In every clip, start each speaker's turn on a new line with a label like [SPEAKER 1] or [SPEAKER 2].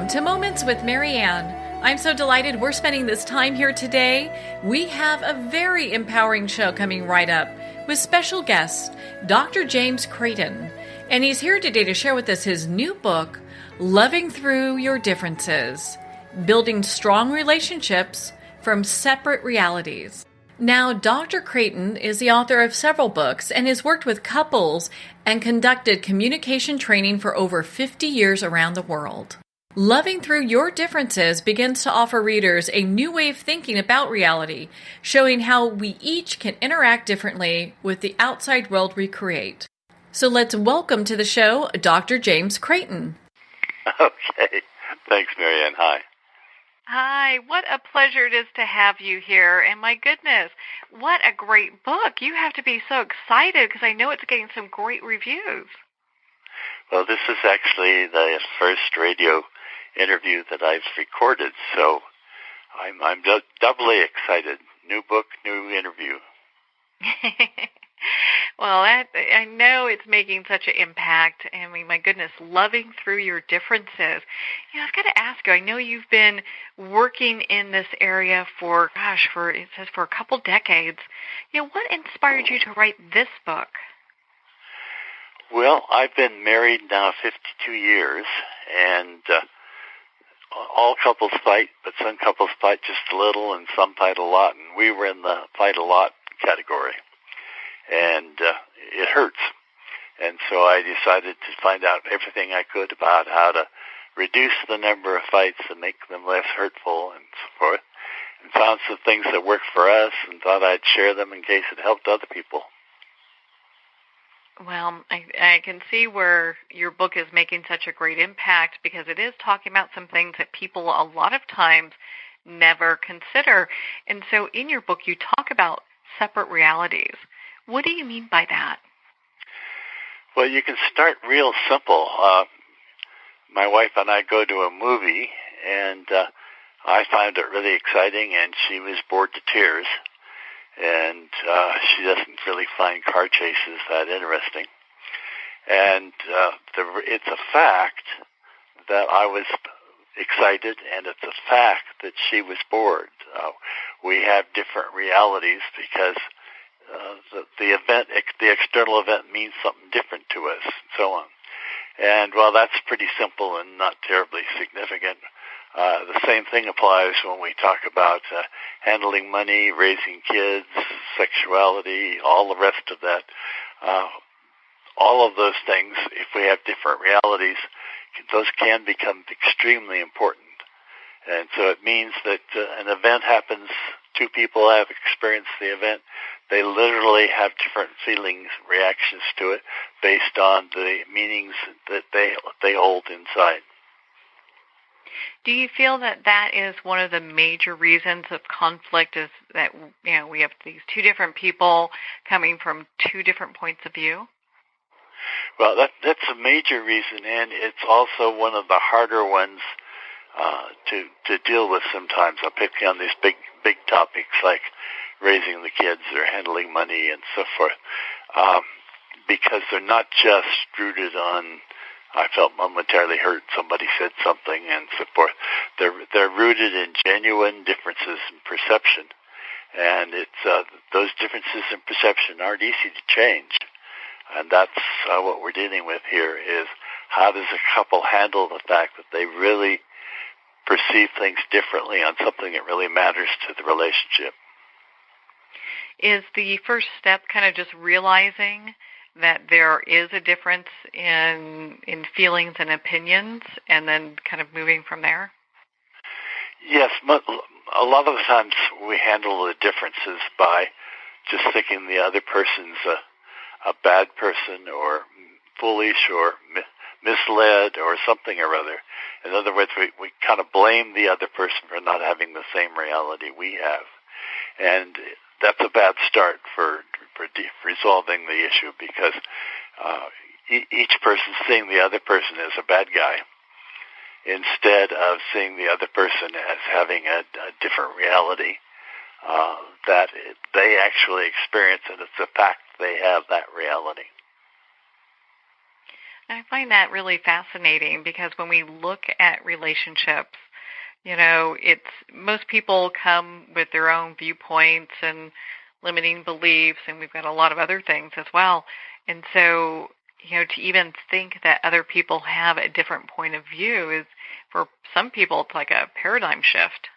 [SPEAKER 1] Welcome to Moments with Marianne. I'm so delighted we're spending this time here today. We have a very empowering show coming right up with special guest, Dr. James-Creighton. And he's here today to share with us his new book, Loving Through Your Differences, Building Strong Relationships from Separate Realities. Now, Dr. Creighton is the author of several books and has worked with couples and conducted communication training for over 50 years around the world. Loving Through Your Differences begins to offer readers a new way of thinking about reality, showing how we each can interact differently with the outside world we create. So let's welcome to the show Dr. James-Creighton.
[SPEAKER 2] Okay. Thanks, Marianne. Hi.
[SPEAKER 3] Hi, what a pleasure it is to have you here. And my goodness, what a great book. You have to be so excited because I know it's getting some great reviews.
[SPEAKER 2] Well, this is actually the first radio interview that I've recorded, so I'm doubly excited. New book, new interview.
[SPEAKER 3] Well, I know it's making such an impact. I mean, my goodness, loving through your differences. You know, I've got to ask you, I know you've been working in this area for a couple decades. You know, what inspired you to write this book?
[SPEAKER 2] Well, I've been married now 52 years, and all couples fight, but some couples fight just a little and some fight a lot, and we were in the fight a lot category. And it hurts. And so I decided to find out everything I could about how to reduce the number of fights and make them less hurtful and so forth, and found some things that worked for us and thought I'd share them in case it helped other people.
[SPEAKER 3] Well, I can see where your book is making such a great impact because it is talking about some things that people a lot of times never consider. And so in your book, you talk about separate realities. What do you mean by that?
[SPEAKER 2] Well, you can start real simple. My wife and I go to a movie, and I found it really exciting, and she was bored to tears. And she doesn't really find car chases that interesting. And it's a fact that I was excited, and it's a fact that she was bored. We have different realities because the external event means something different to us, and so on. And while that's pretty simple and not terribly significant, the same thing applies when we talk about handling money, raising kids, sexuality, all the rest of that. All of those things, if we have different realities, those can become extremely important. And so it means that an event happens, two people have experienced the event, they literally have different feelings, reactions to it, based on the meanings that they hold inside.
[SPEAKER 3] Do you feel that that is one of the major reasons of conflict is that, you know, we have these two different people coming from two different points of view?
[SPEAKER 2] Well, that's a major reason, and it's also one of the harder ones to deal with sometimes. I'm picking on these big topics like raising the kids or handling money and so forth, because they're not just rooted on I felt momentarily hurt, somebody said something, and so forth. They're rooted in genuine differences in perception, and it's those differences in perception aren't easy to change, and that's what we're dealing with here is how does a couple handle the fact that they really perceive things differently on something that really matters to the relationship.
[SPEAKER 3] Is the first step kind of just realizing that there is a difference in feelings and opinions and then kind of moving from there?
[SPEAKER 2] Yes, a lot of the times we handle the differences by just thinking the other person's a bad person or foolish or misled or something or other. In other words, we kind of blame the other person for not having the same reality we have. And that's a bad start for resolving the issue because each person seeing the other person as a bad guy instead of seeing the other person as having a different reality that they actually experience, and it's a fact they have that reality.
[SPEAKER 3] I find that really fascinating because when we look at relationships, it's most people come with their own viewpoints and limiting beliefs, and we've got a lot of other things as well. And so, to even think that other people have a different point of view is, for some people, it's like a paradigm shift.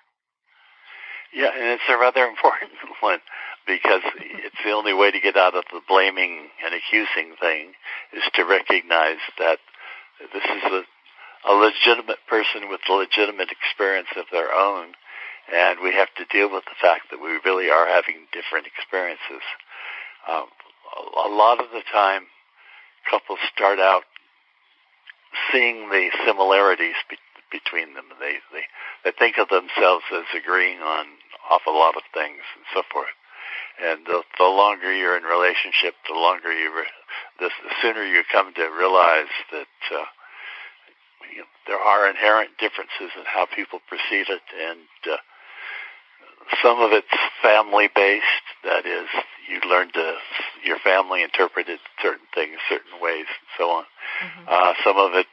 [SPEAKER 2] Yeah, and it's a rather important one because it's the only way to get out of the blaming and accusing thing is to recognize that this is a legitimate person with a legitimate experience of their own, and we have to deal with the fact that we really are having different experiences. A lot of the time, couples start out seeing the similarities between them. They think of themselves as agreeing on awful lot of things and so forth. And the longer you're in relationship, the sooner you come to realize that there are inherent differences in how people perceive it, and some of it's family-based. That is, your family interpreted certain things certain ways, and so on. Mm-hmm. Some of it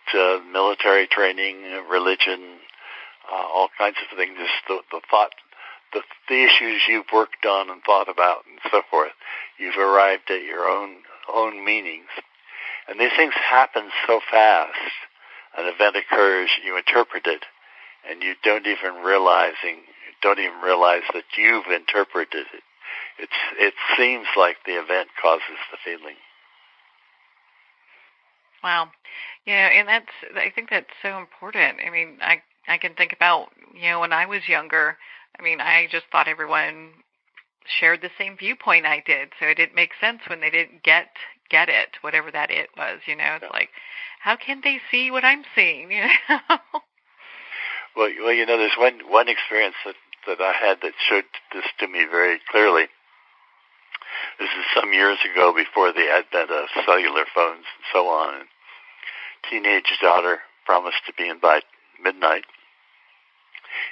[SPEAKER 2] military training, religion, all kinds of things. Just the thought, the issues you've worked on and thought about, and so forth. You've arrived at your own meanings, and these things happen so fast. An event occurs, you interpret it, and you don't even realize that you've interpreted it. It seems like the event causes the feeling.
[SPEAKER 3] Wow. And I think that's so important. I mean, I can think about, when I was younger, I just thought everyone shared the same viewpoint I did, so it didn't make sense when they didn't get it, whatever that it was, It's like, how can they see what I'm seeing,
[SPEAKER 2] Well, there's one experience that I had that showed this to me very clearly. This is some years ago before the advent of cellular phones and so on. And teenage daughter promised to be in by midnight.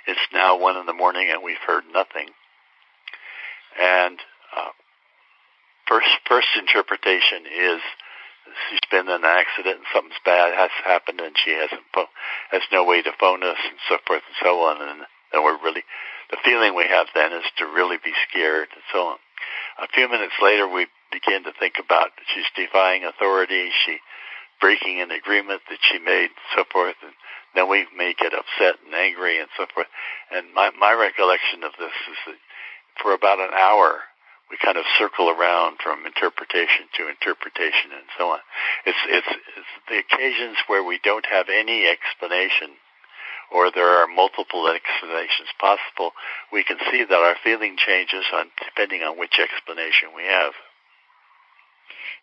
[SPEAKER 2] It's now 1 a.m, and we've heard nothing. And first interpretation is she's been in an accident and something's bad has happened, and she has no way to phone us and so forth and so on. And the feeling we have then is to really be scared and so on. A few minutes later, we begin to think about she's defying authority, she breaking an agreement that she made, and so forth, and then we may get upset and angry and so forth. And my recollection of this is that for about an hour, we kind of circle around from interpretation to interpretation and so on. It's the occasions where we don't have any explanation, or there are multiple explanations possible, we can see that our feeling changes depending on which explanation we have.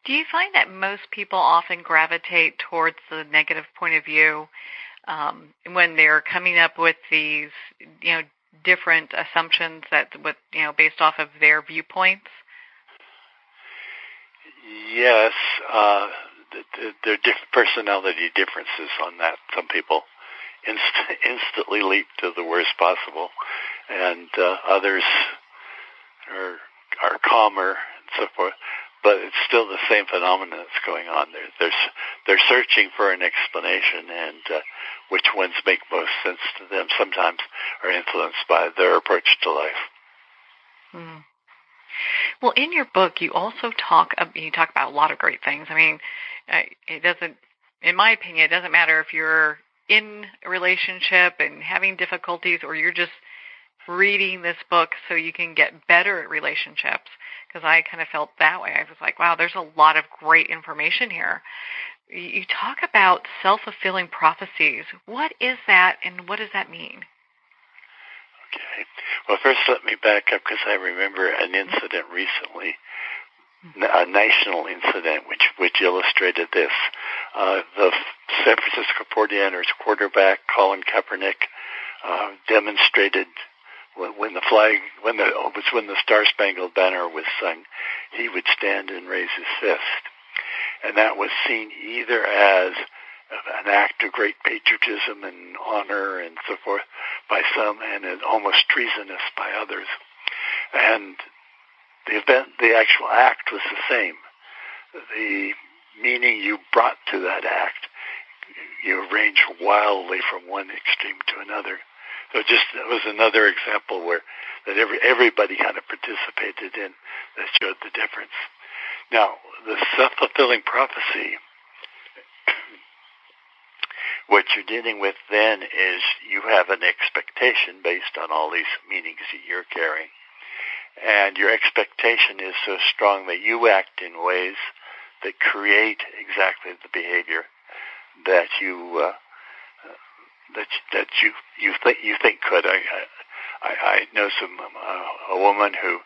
[SPEAKER 3] Do you find that most people often gravitate towards the negative point of view when they're coming up with these, different assumptions based off of their viewpoints?
[SPEAKER 2] Yes, there are personality differences on that. Some people instantly leap to the worst possible, and others are calmer and so forth. But it's still the same phenomenon that's going on there. They're searching for an explanation, and which ones make most sense to them sometimes are influenced by their approach to life.
[SPEAKER 3] Mm. Well, in your book, you also talk about a lot of great things. It doesn't, in my opinion, it doesn't matter if you're in a relationship and having difficulties, or you're just reading this book so you can get better at relationships, because I kind of felt that way. I was like, wow, there's a lot of great information here. You talk about self-fulfilling prophecies. What is that, and what does that mean?
[SPEAKER 2] Okay. Well, first let me back up, because I remember an incident recently, a national incident, which illustrated this. The San Francisco 49ers quarterback, Colin Kaepernick, demonstrated when the Star Spangled Banner was sung, he would stand and raise his fist. And that was seen either as an act of great patriotism and honor and so forth by some, and as almost treasonous by others. And the actual act was the same. The meaning you brought to that act, you range wildly from one extreme to another. So just that was another example where that everybody kind of participated in that showed the difference. Now, the self-fulfilling prophecy, what you're dealing with then is you have an expectation based on all these meanings that you're carrying. And your expectation is so strong that you act in ways that create exactly the behavior that you think could. I know a woman who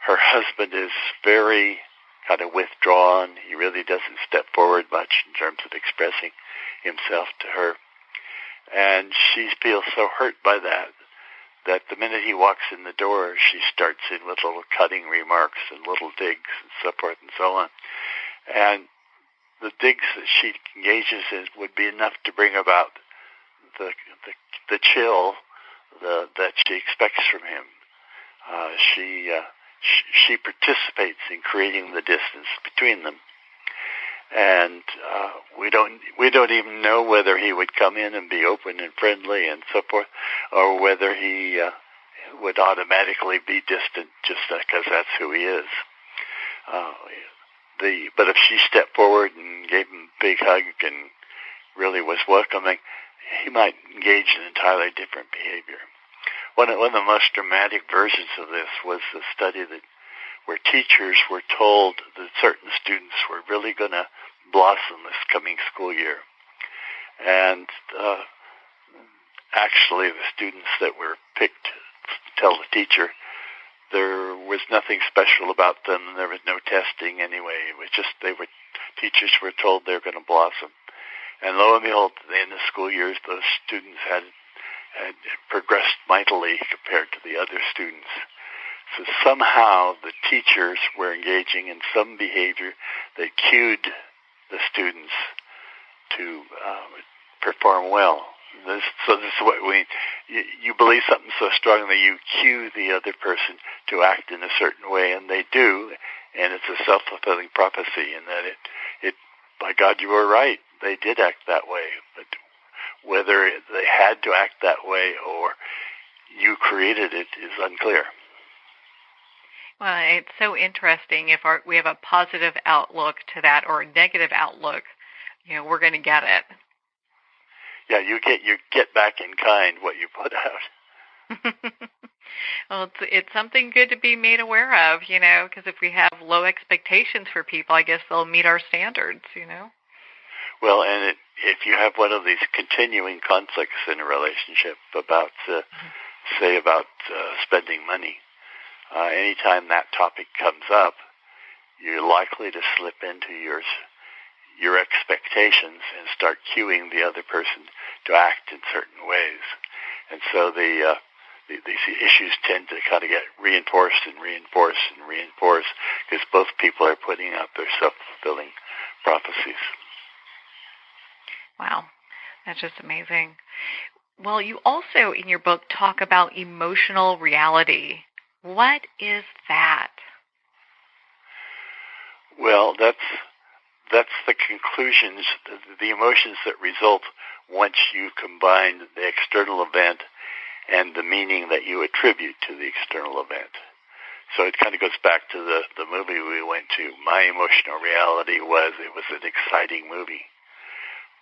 [SPEAKER 2] her husband is very kind of withdrawn. He really doesn't step forward much in terms of expressing himself to her, and she feels so hurt by that the minute he walks in the door, she starts in with little cutting remarks and little digs and so forth and so on. And the digs that she engages in would be enough to bring about the chill that she expects from him. She participates in creating the distance between them, and we don't even know whether he would come in and be open and friendly and so forth, or whether he would automatically be distant just because that's who he is. But if she stepped forward and gave him a big hug and really was welcoming, he might engage in entirely different behavior. One of the most dramatic versions of this was the study where teachers were told that certain students were really going to blossom this coming school year. And actually, the students that were picked to tell the teacher, there was nothing special about them. There was no testing anyway. It was just teachers were told they were going to blossom. And lo and behold, at the end of school years, those students had progressed mightily compared to the other students. So somehow the teachers were engaging in some behavior that cued the students to perform well. This is what you believe something so strongly you cue the other person to act in a certain way, and they do, and it's a self-fulfilling prophecy in that it by God, you were right. They did act that way, but whether they had to act that way or you created it is unclear.
[SPEAKER 3] Well, it's so interesting. If we have a positive outlook to that or a negative outlook, we're going to get it.
[SPEAKER 2] Yeah, you get back in kind what you put out.
[SPEAKER 3] Well, it's something good to be made aware of, because if we have low expectations for people, I guess they'll meet our standards,
[SPEAKER 2] Well, and if you have one of these continuing conflicts in a relationship about, say, about spending money, anytime that topic comes up, you're likely to slip into your expectations and start cueing the other person to act in certain ways. And so these issues tend to kind of get reinforced and reinforced and reinforced because both people are putting out their self-fulfilling prophecies.
[SPEAKER 3] Wow, that's just amazing. Well, you also in your book talk about emotional reality. What is that?
[SPEAKER 2] Well, that's the conclusions, the emotions that result once you combine the external event and the meaning that you attribute to the external event. So it kind of goes back to the movie we went to. My emotional reality was it was an exciting movie.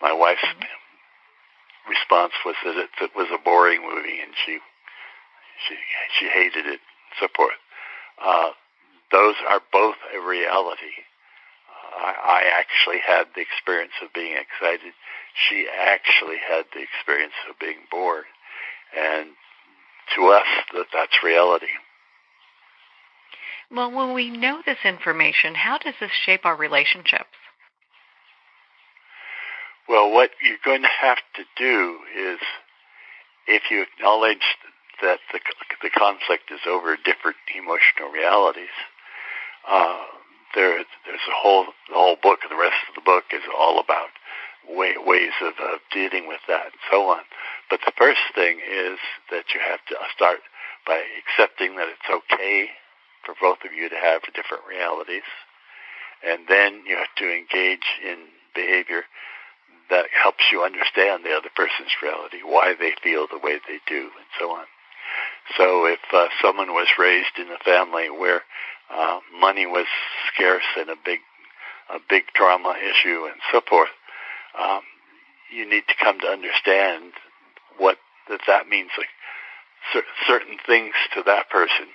[SPEAKER 2] My wife's response was that it was a boring movie, and she hated it, and so forth. Those are both a reality. I actually had the experience of being excited. She actually had the experience of being bored. And to us, that's reality.
[SPEAKER 3] Well, when we know this information, how does this shape our relationships?
[SPEAKER 2] Well, what you're going to have to do is, if you acknowledge that the conflict is over different emotional realities, there's the whole book, and the rest of the book is all about ways of dealing with that and so on. But the first thing is that you have to start by accepting that it's okay for both of you to have different realities. And then you have to engage in behavior that helps you understand the other person's reality, why they feel the way they do, and so on. So if someone was raised in a family where money was scarce and a big trauma issue and so forth, you need to come to understand what that means, like certain things to that person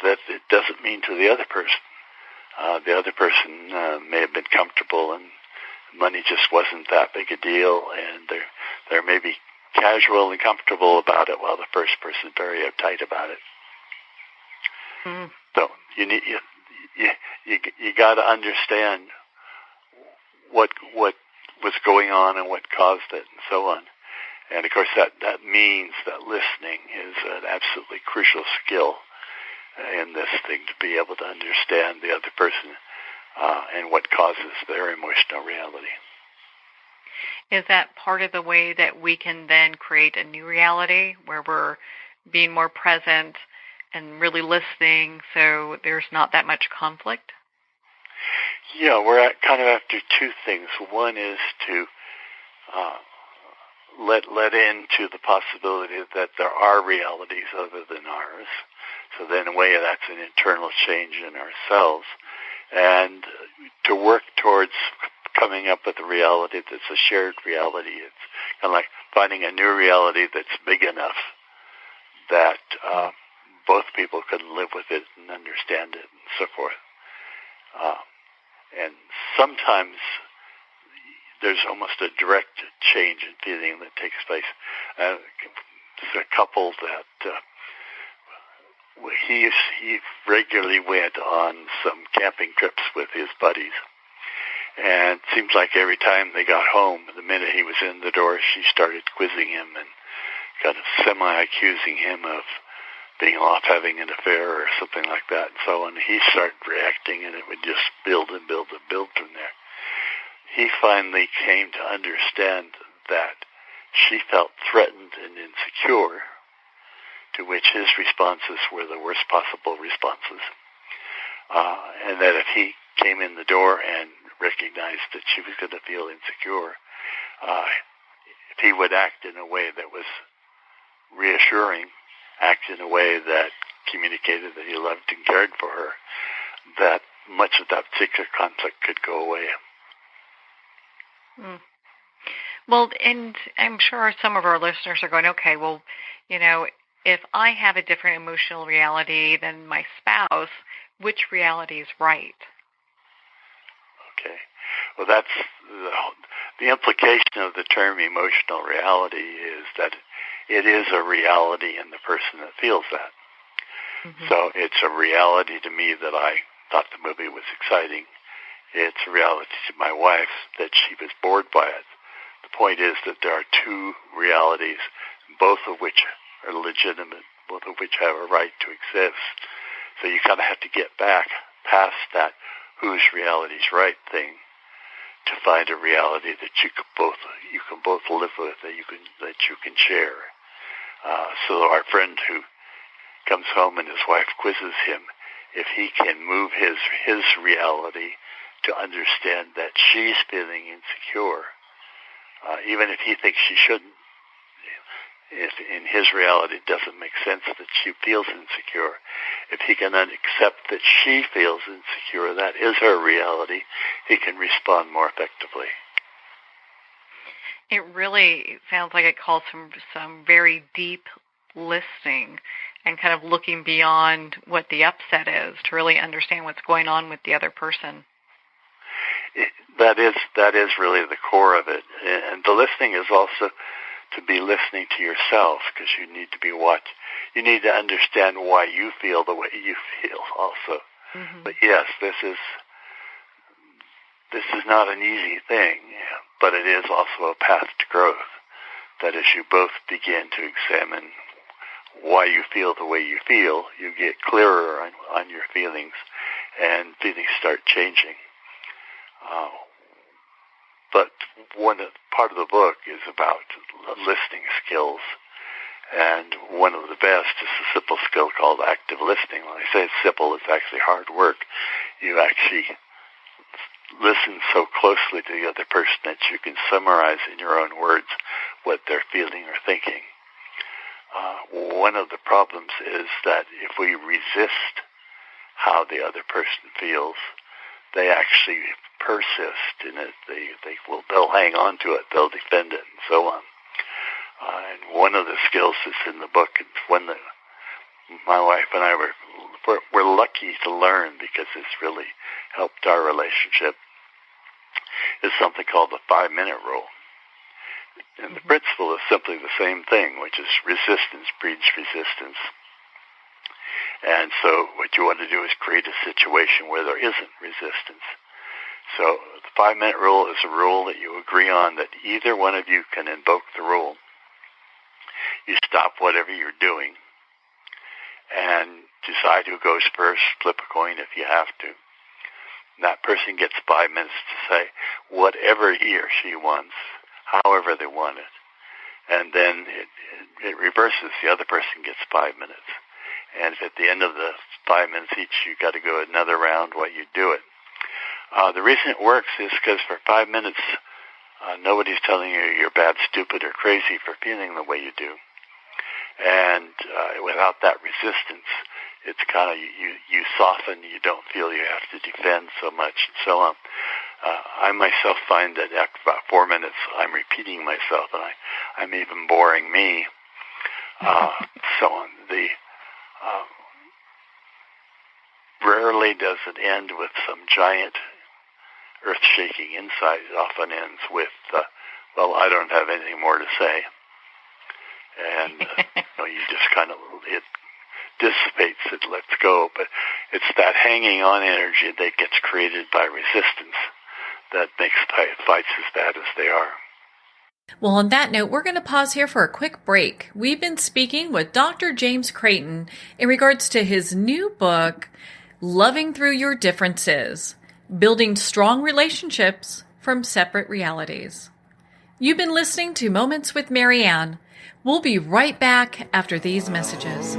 [SPEAKER 2] that it doesn't mean to the other person. The other person may have been comfortable and money just wasn't that big a deal, and they're maybe casual and comfortable about it, while the first person is very uptight about it.
[SPEAKER 3] Mm.
[SPEAKER 2] So you got to understand what was going on and what caused it, and so on. And of course, that means that listening is an absolutely crucial skill in this thing, to be able to understand the other person and what causes their emotional reality.
[SPEAKER 3] Is that part of the way that we can then create a new reality where we're being more present and really listening, so there's not that much conflict?
[SPEAKER 2] Yeah, we're kind of after two things. One is to let into the possibility that there are realities other than ours. So then, in a way, that's an internal change in ourselves. And to work towards coming up with a reality that's a shared reality. It's kind of like finding a new reality that's big enough that both people can live with it and understand it and so forth. And sometimes there's almost a direct change in feeling that takes place. There's a couple that he regularly went on some camping trips with his buddies. And it seems like every time they got home, the minute he was in the door, she started quizzing him and kind of semi-accusing him of being off having an affair or something like that. And so on, he started reacting, and it would just build and build and build from there. He finally came to understand that she felt threatened and insecure, to which his responses were the worst possible responses. And that if he came in the door and recognized that she was going to feel insecure, if he would act in a way that was reassuring, act in a way that communicated that he loved and cared for her, that much of that particular conflict could go away.
[SPEAKER 3] Mm. Well, and I'm sure some of our listeners are going, okay, well, if I have a different emotional reality than my spouse, which reality is right?
[SPEAKER 2] Okay. Well, that's the implication of the term emotional reality, is that it is a reality in the person that feels that. Mm-hmm. So it's a reality to me that I thought the movie was exciting. It's a reality to my wife that she was bored by it. The point is that there are two realities, both of which are legitimate, both of which have a right to exist. So you kind of have to get back past that whose reality is right thing to find a reality that you can both live with, that you can share. So our friend who comes home and his wife quizzes him, if he can move his reality to understand that she's feeling insecure, even if he thinks she shouldn't, if in his reality it doesn't make sense that she feels insecure, if he can accept that she feels insecure, that is her reality, he can respond more effectively.
[SPEAKER 3] It really sounds like it calls for some very deep listening and kind of looking beyond what the upset is to really understand what's going on with the other person.
[SPEAKER 2] That is really the core of it. And the listening is also to be listening to yourself, because you need to you need to understand why you feel the way you feel also. Mm-hmm. But yes, this is not an easy thing, but it is also a path to growth. That as you both begin to examine why you feel the way you feel, you get clearer on your feelings, and feelings start changing. But part of the book is about listening skills, and one of the best is a simple skill called active listening. When I say it's simple, it's actually hard work. You actually listen so closely to the other person that you can summarize in your own words what they're feeling or thinking. One of the problems is that if we resist how the other person feels, they actually persist in it. They'll hang on to it. They'll defend it, and so on. And one of the skills that's in the book, and one that my wife and I were lucky to learn because it's really helped our relationship, is something called the 5-minute rule. And the principle is simply the same thing, which is resistance breeds resistance. And so what you want to do is create a situation where there isn't resistance. So the 5-minute rule is a rule that you agree on that either one of you can invoke the rule. You stop whatever you're doing and decide who goes first, flip a coin if you have to. And that person gets 5 minutes to say whatever he or she wants, however they want it. And then it reverses. The other person gets 5 minutes. And if at the end of the 5 minutes each, you've got to go another round while you do it. The reason it works is because for 5 minutes, nobody's telling you you're bad, stupid, or crazy for feeling the way you do. And without that resistance, it's kind of, you soften, you don't feel you have to defend so much, and so on. I myself find that after about 4 minutes, I'm repeating myself, and I'm even boring me. So on. Rarely does it end with some giant earth-shaking insight. It often ends with, well, I don't have anything more to say. And you just kind of, it dissipates, it lets go. But it's that hanging on energy that gets created by resistance that makes fights as bad as they are.
[SPEAKER 1] Well, on that note, we're going to pause here for a quick break. We've been speaking with Dr. James Creighton in regards to his new book, Loving Through Your Differences, Building Strong Relationships from Separate Realities. You've been listening to Moments with Marianne. We'll be right back after these messages.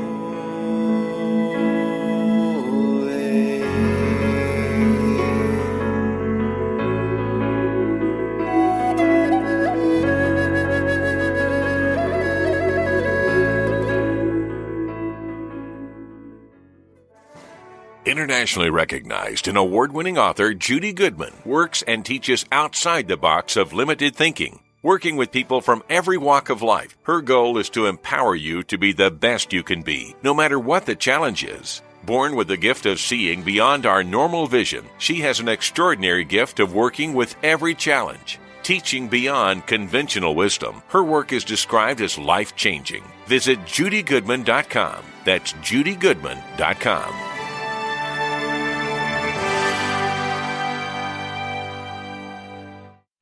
[SPEAKER 4] Internationally recognized and award-winning author Judy Goodman works and teaches outside the box of limited thinking. Working with people from every walk of life, her goal is to empower you to be the best you can be, no matter what the challenge is. Born with the gift of seeing beyond our normal vision, she has an extraordinary gift of working with every challenge. Teaching beyond conventional wisdom, her work is described as life-changing. Visit judygoodman.com. That's judygoodman.com.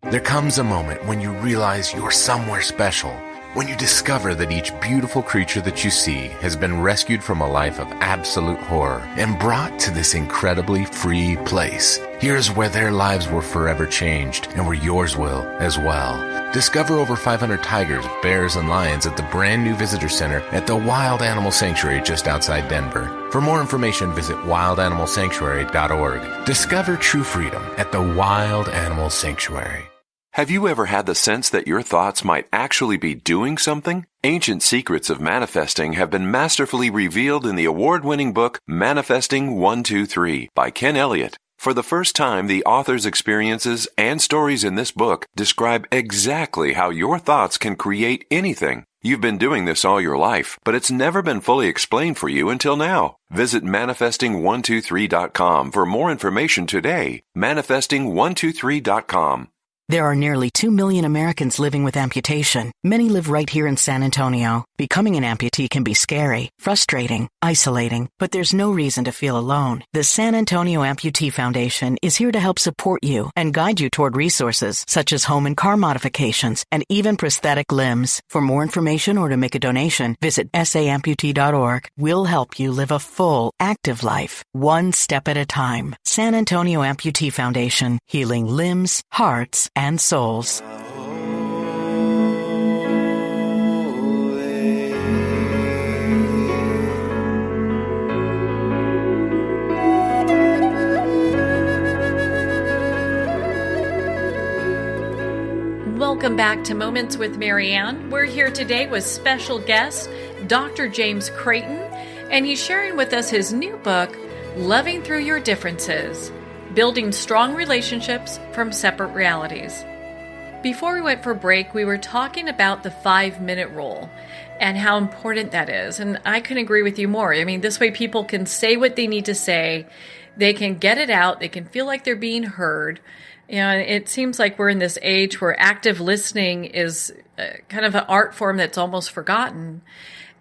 [SPEAKER 5] There comes a moment when you realize you're somewhere special, when you discover that each beautiful creature that you see has been rescued from a life of absolute horror and brought to this incredibly free place. Here's where their lives were forever changed and where yours will as well. Discover over 500 tigers, bears, and lions at the brand new visitor center at the Wild Animal Sanctuary just outside Denver. For more information, visit wildanimalsanctuary.org. Discover true freedom at the Wild Animal Sanctuary.
[SPEAKER 6] Have you ever had the sense that your thoughts might actually be doing something? Ancient secrets of manifesting have been masterfully revealed in the award-winning book Manifesting 123 by Ken Elliott. For the first time, the author's experiences and stories in this book describe exactly how your thoughts can create anything. You've been doing this all your life, but it's never been fully explained for you until now. Visit manifesting123.com for more information today. Manifesting123.com.
[SPEAKER 7] There are nearly 2 million Americans living with amputation. Many live right here in San Antonio. Becoming an amputee can be scary, frustrating, isolating, but there's no reason to feel alone. The San Antonio Amputee Foundation is here to help support you and guide you toward resources such as home and car modifications and even prosthetic limbs. For more information or to make a donation, visit saamputee.org. We'll help you live a full, active life, one step at a time. San Antonio Amputee Foundation, healing limbs, hearts, and souls.
[SPEAKER 1] back to Moments with Marianne. We're here today with special guest, Dr. James Creighton, and he's sharing with us his new book, Loving Through Your Differences, Building Strong Relationships from Separate Realities. Before we went for break, we were talking about the 5-minute rule and how important that is. And I couldn't agree with you more. I mean, this way people can say what they need to say. They can get it out. They can feel like they're being heard. You know, it seems like we're in this age where active listening is kind of an art form that's almost forgotten.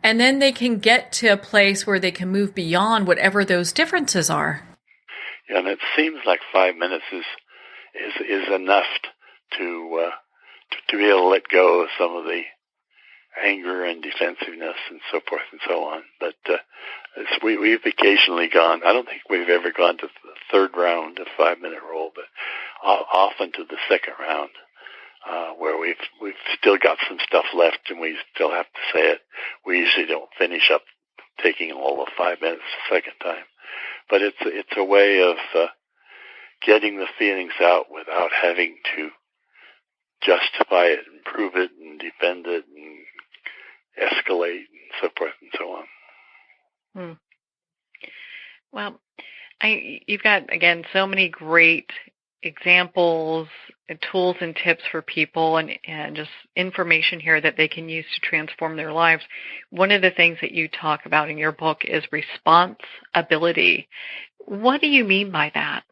[SPEAKER 1] And then they can get to a place where they can move beyond whatever those differences are.
[SPEAKER 2] Yeah, and it seems like 5 minutes is enough to be able to let go of some of the anger and defensiveness and so forth and so on. But we've occasionally gone, I don't think we've ever gone to the third round of 5-minute rule, but often to the second round, where we've still got some stuff left and we still have to say it. We usually don't finish up taking all of 5 minutes the second time. But it's a way of getting the feelings out without having to justify it and prove it and defend it and escalate and so forth and so on.
[SPEAKER 3] Well, you've got, again, so many great examples and tools and tips for people and just information here that they can use to transform their lives. One of the things that you talk about in your book is responsibility. What do you mean by that?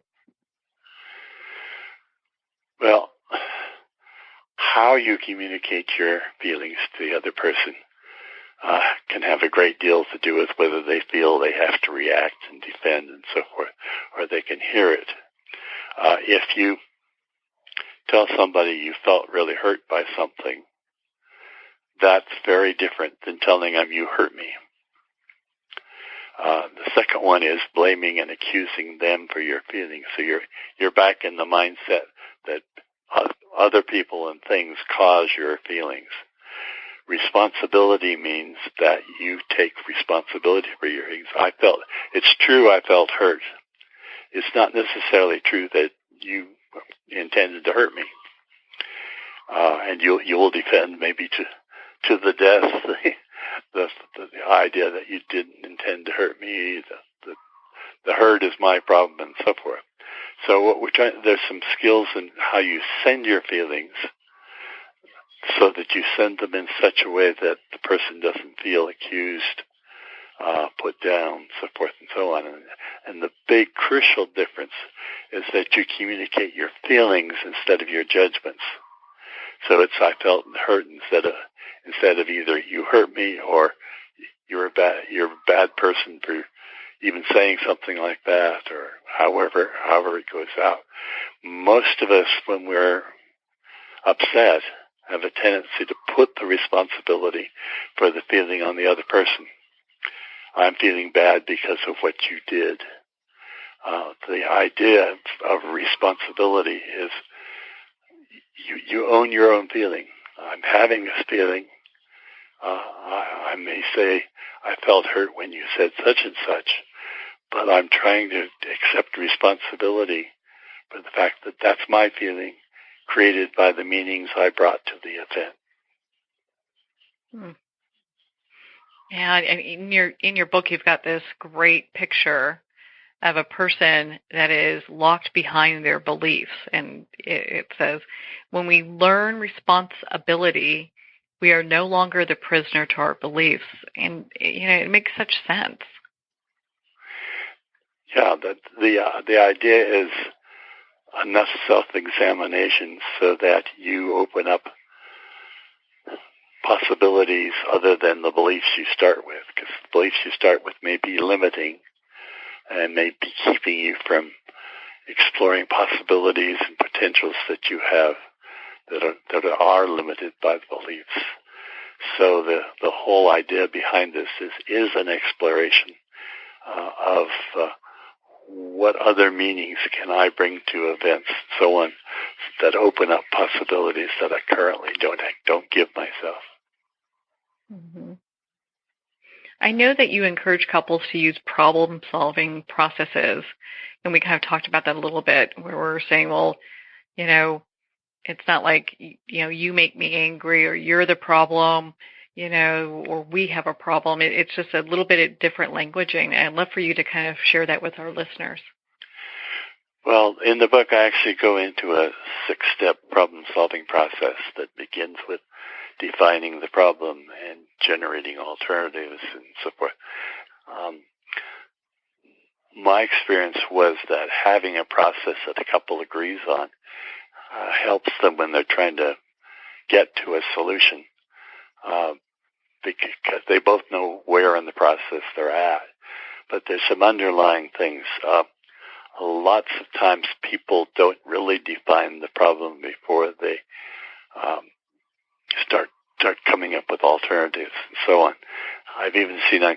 [SPEAKER 2] Well, how you communicate your feelings to the other person can have a great deal to do with whether they feel they have to react and defend and so forth, or they can hear it. If you tell somebody you felt really hurt by something, that's very different than telling them you hurt me. The second one is blaming and accusing them for your feelings. So you're back in the mindset that other people and things cause your feelings. Responsibility means that you take responsibility for your feelings. It's true I felt hurt. It's not necessarily true that you intended to hurt me. And you will defend maybe to the death the idea that you didn't intend to hurt me, the hurt is my problem and so forth. So what we're trying, there's some skills in how you send your feelings so that you send them in such a way that the person doesn't feel accused, put down, so forth and so on. And the big crucial difference is that you communicate your feelings instead of your judgments. So it's I felt hurt instead of either you hurt me or you're a bad person for even saying something like that, or however it goes out. Most of us, when we're upset, have a tendency to put the responsibility for the feeling on the other person. I'm feeling bad because of what you did. The idea of responsibility is you own your own feeling. I'm having this feeling. I may say, I felt hurt when you said such and such, but I'm trying to accept responsibility for the fact that that's my feeling, created by the meanings I brought to the event.
[SPEAKER 3] Yeah, and in your book, you've got this great picture of a person that is locked behind their beliefs, and it says, when we learn responsibility, we are no longer the prisoner to our beliefs. And it makes such sense. Yeah,
[SPEAKER 2] the idea is enough self-examination so that you open up possibilities other than the beliefs you start with, because the beliefs you start with may be limiting and may be keeping you from exploring possibilities and potentials that you have that are limited by the beliefs. So the whole idea behind this is an exploration of what other meanings can I bring to events and so on that open up possibilities that I currently don't give myself.
[SPEAKER 3] Mm-hmm. I know that you encourage couples to use problem-solving processes, and we kind of talked about that a little bit, where we're saying, well, It's not like, you make me angry or you're the problem, or we have a problem. It's just a little bit of different languaging. I'd love for you to kind of share that with our listeners.
[SPEAKER 2] Well, in the book, I actually go into a 6-step problem-solving process that begins with defining the problem and generating alternatives and so forth. My experience was that having a process that a couple agrees on helps them when they're trying to get to a solution, because they both know where in the process they're at. But there's some underlying things. Lots of times people don't really define the problem before they start coming up with alternatives and so on. I've even seen a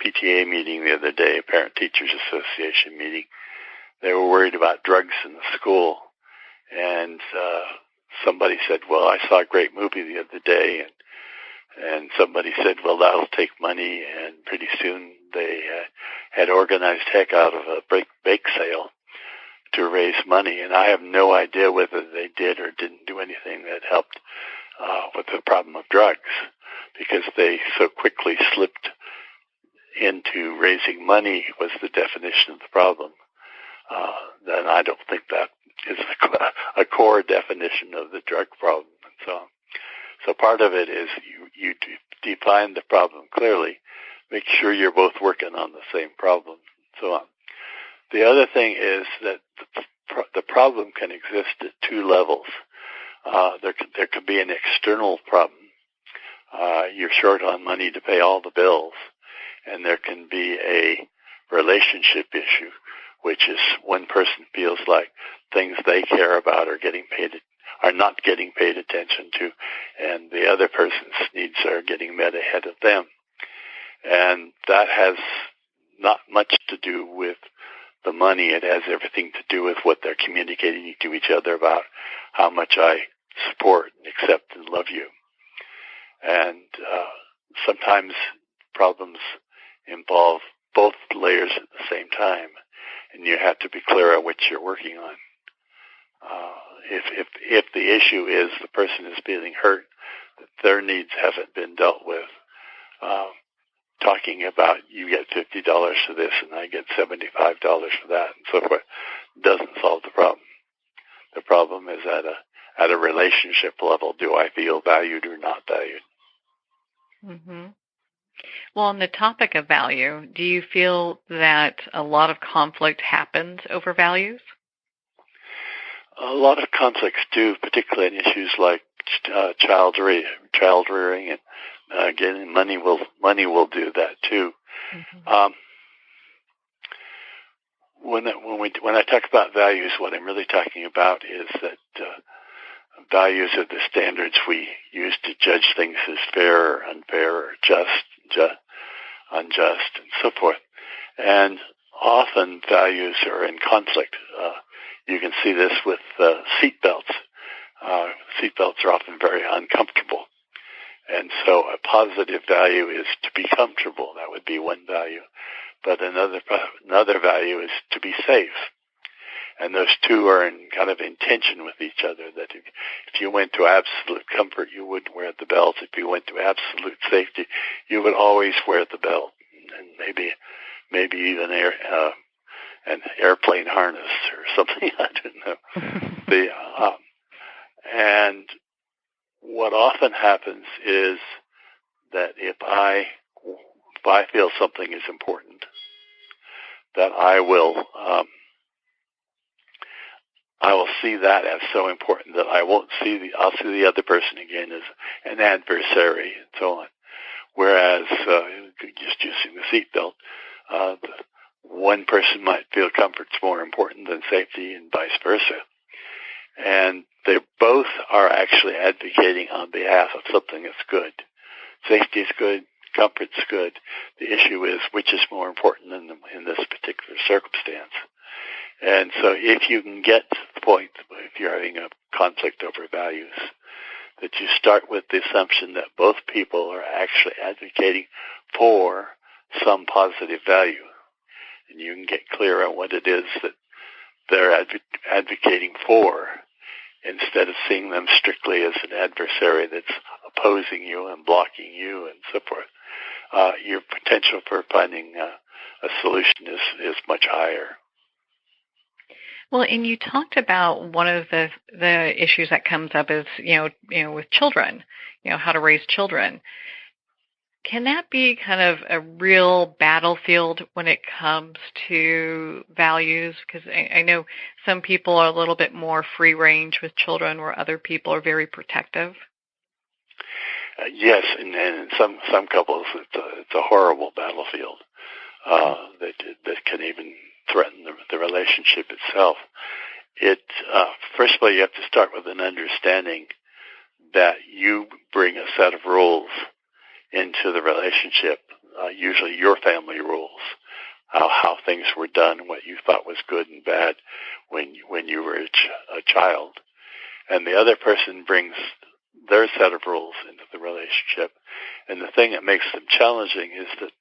[SPEAKER 2] PTA meeting the other day, a Parent Teachers Association meeting. They were worried about drugs in the school, and somebody said, well, I saw a great movie the other day, and somebody said, well, that'll take money, and pretty soon they had organized heck out of a bake sale to raise money, and I have no idea whether they did or didn't do anything that helped with the problem of drugs, because they so quickly slipped into raising money was the definition of the problem. Then I don't think that is a core definition of the drug problem and so on. So part of it is you define the problem clearly, make sure you're both working on the same problem and so on. The other thing is that the problem can exist at 2 levels. There could be an external problem. You're short on money to pay all the bills. And there can be a relationship issue, which is one person feels like things they care about are not getting paid attention to, and the other person's needs are getting met ahead of them. And that has not much to do with the money. It has everything to do with what they're communicating to each other about how much I support and accept and love you. And sometimes problems involve both layers at the same time, and you have to be clear on which you're working on. If the issue is the person is feeling hurt, that their needs haven't been dealt with, talking about you get $50 for this and I get $75 for that and so forth doesn't solve the problem. The problem is at a relationship level. Do I feel valued or not valued?
[SPEAKER 3] Mm-hmm. Well, on the topic of value, do you feel that a lot of conflict happens over values?
[SPEAKER 2] A lot of conflicts do, particularly in issues like child rearing, and again, money will do that too. Mm-hmm. When I talk about values, what I'm really talking about is that values are the standards we use to judge things as fair or unfair or just, unjust, and so forth. And often values are in conflict. You can see this with seat belts. Seat belts are often very uncomfortable. And so a positive value is to be comfortable. That would be one value. But another value is to be safe. And those two are in kind of in tension with each other, that if you went to absolute comfort, you wouldn't wear the belt. If you went to absolute safety, you would always wear the belt, and maybe even an airplane harness or something. I don't know. And what often happens is that if I feel something is important, that I will see that as so important that I'll see the other person again as an adversary and so on. Whereas just using the seatbelt, one person might feel comfort's more important than safety, and vice versa. And they both are actually advocating on behalf of something that's good. Safety is good, comfort's good. The issue is which is more important in this particular circumstance. And so if you can get to the point, if you're having a conflict over values, that you start with the assumption that both people are actually advocating for some positive value, and you can get clear on what it is that they're advocating for, instead of seeing them strictly as an adversary that's opposing you and blocking you and so forth, your potential for finding a solution is much higher.
[SPEAKER 3] Well, and you talked about one of the issues that comes up is, with children, how to raise children. Can that be kind of a real battlefield when it comes to values? Because I know some people are a little bit more free range with children, where other people are very protective.
[SPEAKER 2] Yes, and in some couples, it's a horrible battlefield that can even threaten the relationship itself. First of all, you have to start with an understanding that you bring a set of rules into the relationship, usually your family rules, how things were done, what you thought was good and bad when you were a child. And the other person brings their set of rules into the relationship. And the thing that makes them challenging is that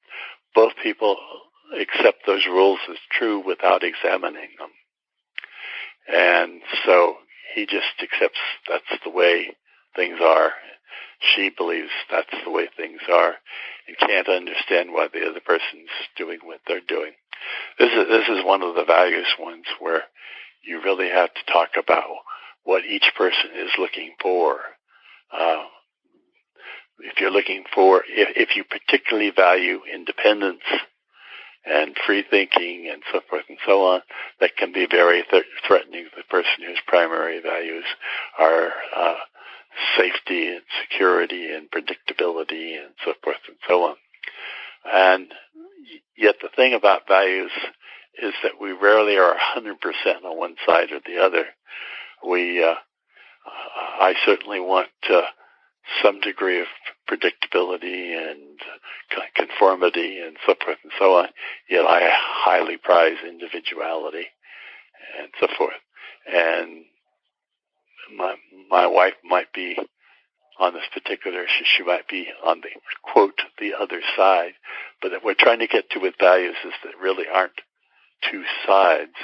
[SPEAKER 2] both people accept those rules as true without examining them. And so he just accepts that's the way things are. She believes that's the way things are and can't understand why the other person's doing what they're doing. This is one of the values ones where you really have to talk about what each person is looking for. If you particularly value independence and free thinking and so forth and so on, that can be very threatening to the person whose primary values are safety and security and predictability and so forth and so on. And yet the thing about values is that we rarely are 100% on one side or the other. I certainly want some degree of predictability and conformity and so forth and so on, yet I highly prize individuality and so forth. And my wife might be on this particular issue. She might be on the, quote, the other side. But what we're trying to get to with values is that really aren't two sides.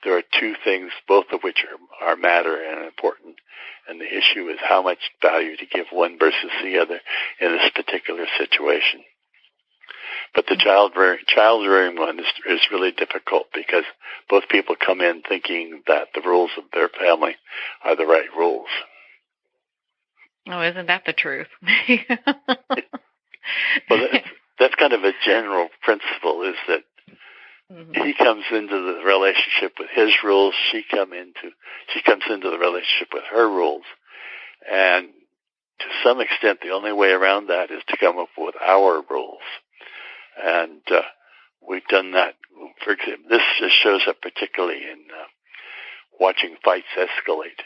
[SPEAKER 2] There are two things, both of which are matter and important. And the issue is how much value to give one versus the other in this particular situation. But the child rearing one is really difficult because both people come in thinking that the rules of their family are the right rules.
[SPEAKER 3] Oh, isn't that the truth?
[SPEAKER 2] Well, that's kind of a general principle, is that he comes into the relationship with his rules, she comes into the relationship with her rules. And to some extent, the only way around that is to come up with our rules. And we've done that. For example, this just shows up particularly in watching fights escalate,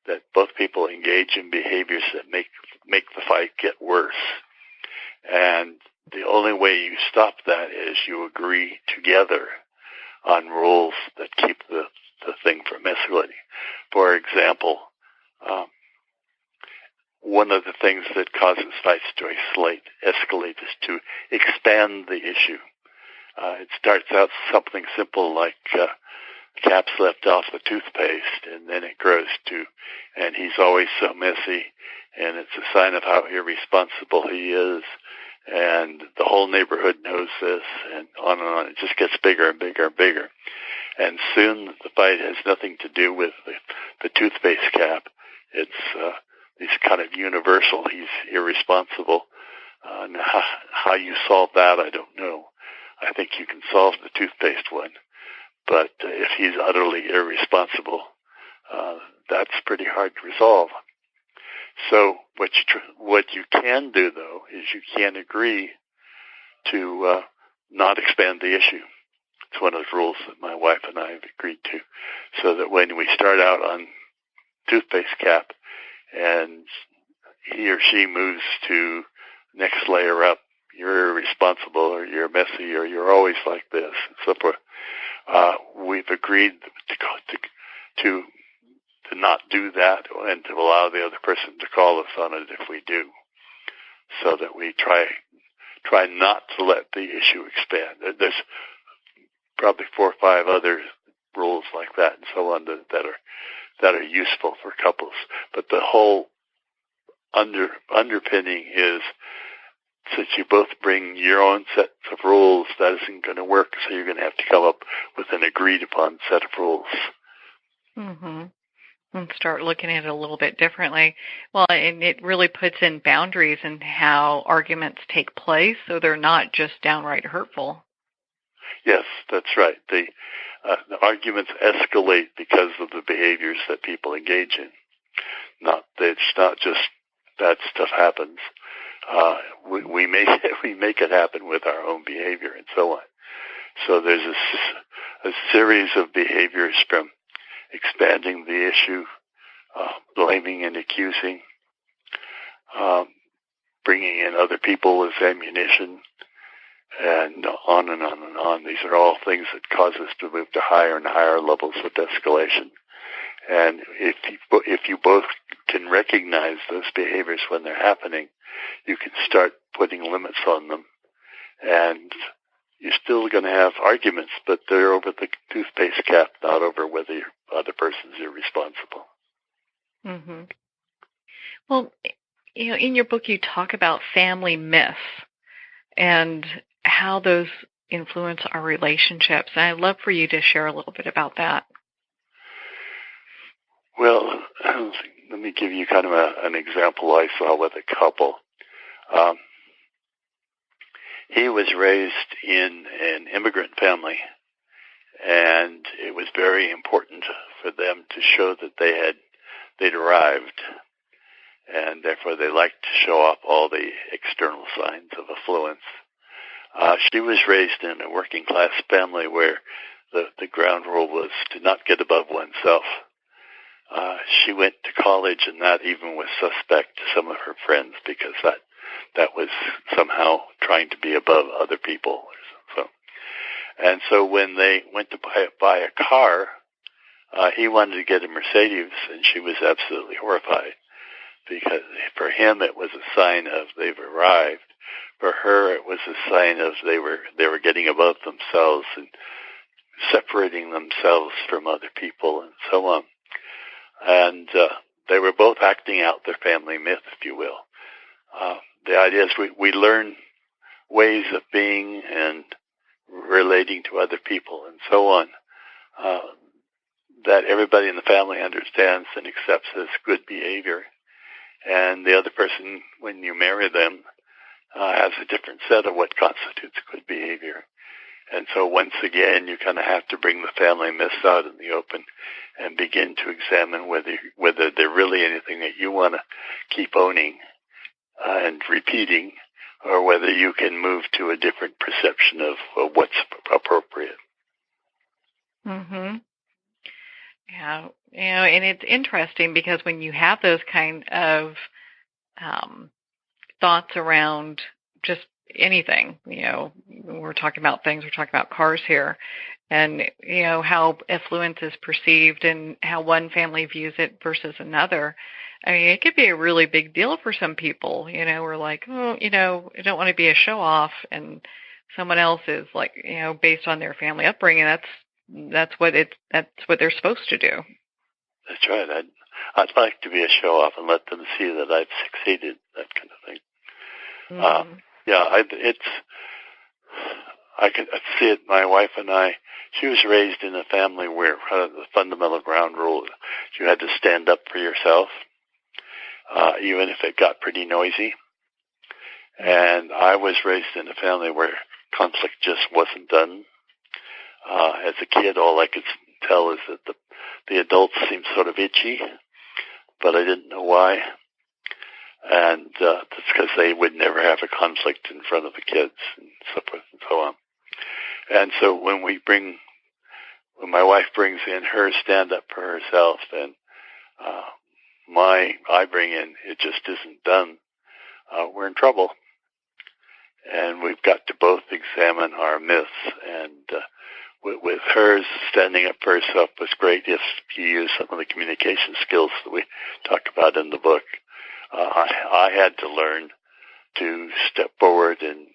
[SPEAKER 2] that both people engage in behaviors that make the fight get worse. And the only way you stop that is you agree together on rules that keep the thing from escalating. For example, one of the things that causes fights to escalate is to expand the issue. It starts out something simple like caps left off the toothpaste, and then it grows to, and he's always so messy, and it's a sign of how irresponsible he is, and the whole neighborhood knows this, and on. It just gets bigger and bigger and bigger. And soon the fight has nothing to do with the toothpaste cap. It's these kind of universal, he's irresponsible. And how you solve that, I don't know. I think you can solve the toothpaste one. But if he's utterly irresponsible, that's pretty hard to resolve. So what you can do, though, is you can agree to not expand the issue. It's one of those rules that my wife and I have agreed to, so that when we start out on toothpaste cap and he or she moves to next layer up, you're irresponsible or you're messy or you're always like this and so forth, we've agreed to not do that and to allow the other person to call us on it if we do, so that we try not to let the issue expand. There's probably 4 or 5 other rules like that and so on that are that are useful for couples. But the whole underpinning is, since you both bring your own sets of rules, that isn't going to work, so you're going to have to come up with an agreed-upon set of rules.
[SPEAKER 3] Mm-hmm. And start looking at it a little bit differently. Well, and it really puts in boundaries in how arguments take place, so they're not just downright hurtful.
[SPEAKER 2] Yes, that's right. The arguments escalate because of the behaviors that people engage in. It's not just bad stuff happens. We make it happen with our own behavior and so on. So there's a series of behaviors, from expanding the issue, blaming and accusing, bringing in other people as ammunition, and on and on and on. These are all things that cause us to move to higher and higher levels of escalation. And if you both can recognize those behaviors when they're happening, you can start putting limits on them. And you're still going to have arguments, but they're over the toothpaste cap, not over whether the other person's irresponsible.
[SPEAKER 3] Mm-hmm. Well, in your book you talk about family myths and how those influence our relationships. And I'd love for you to share a little bit about that.
[SPEAKER 2] Well, let me give you kind of an example I saw with a couple. He was raised in an immigrant family, and it was very important for them to show that they'd arrived, and therefore they liked to show off all the external signs of affluence. She was raised in a working class family where the ground rule was to not get above oneself. She went to college, and that even was suspect to some of her friends, because that was somehow trying to be above other people. And so when they went to buy a car, he wanted to get a Mercedes, and she was absolutely horrified, because for him it was a sign of they've arrived. For her, it was a sign of they were getting above themselves and separating themselves from other people and so on. And they were both acting out their family myth, if you will. The idea is we learn ways of being and relating to other people and so on, that everybody in the family understands and accepts as good behavior. And the other person, when you marry them, has a different set of what constitutes good behavior. And so once again, you kind of have to bring the family myths out in the open and begin to examine whether they're really anything that you want to keep owning and repeating, or whether you can move to a different perception of what's appropriate.
[SPEAKER 3] Mm-hmm. Yeah, and it's interesting because when you have those kind of thoughts around just anything, we're talking about things, we're talking about cars here, and how affluence is perceived and how one family views it versus another. I mean, it could be a really big deal for some people. We're like, I don't want to be a show off, and someone else is like, based on their family upbringing, that's what they're supposed to do. That's
[SPEAKER 2] right. I'd like to be a show off and let them see that I've succeeded, that kind of thing. Mm-hmm. I could see it. My wife and I, she was raised in a family where the fundamental ground rule is you had to stand up for yourself, even if it got pretty noisy. And I was raised in a family where conflict just wasn't done. As a kid, all I could tell is that the adults seemed sort of itchy, but I didn't know why. And that's because they would never have a conflict in front of the kids and so forth and so on. And so when my wife brings in her stand up for herself and I bring in it just isn't done, we're in trouble. And we've got to both examine our myths. And with hers, standing up for herself was great if you use some of the communication skills that we talk about in the book. I had to learn to step forward and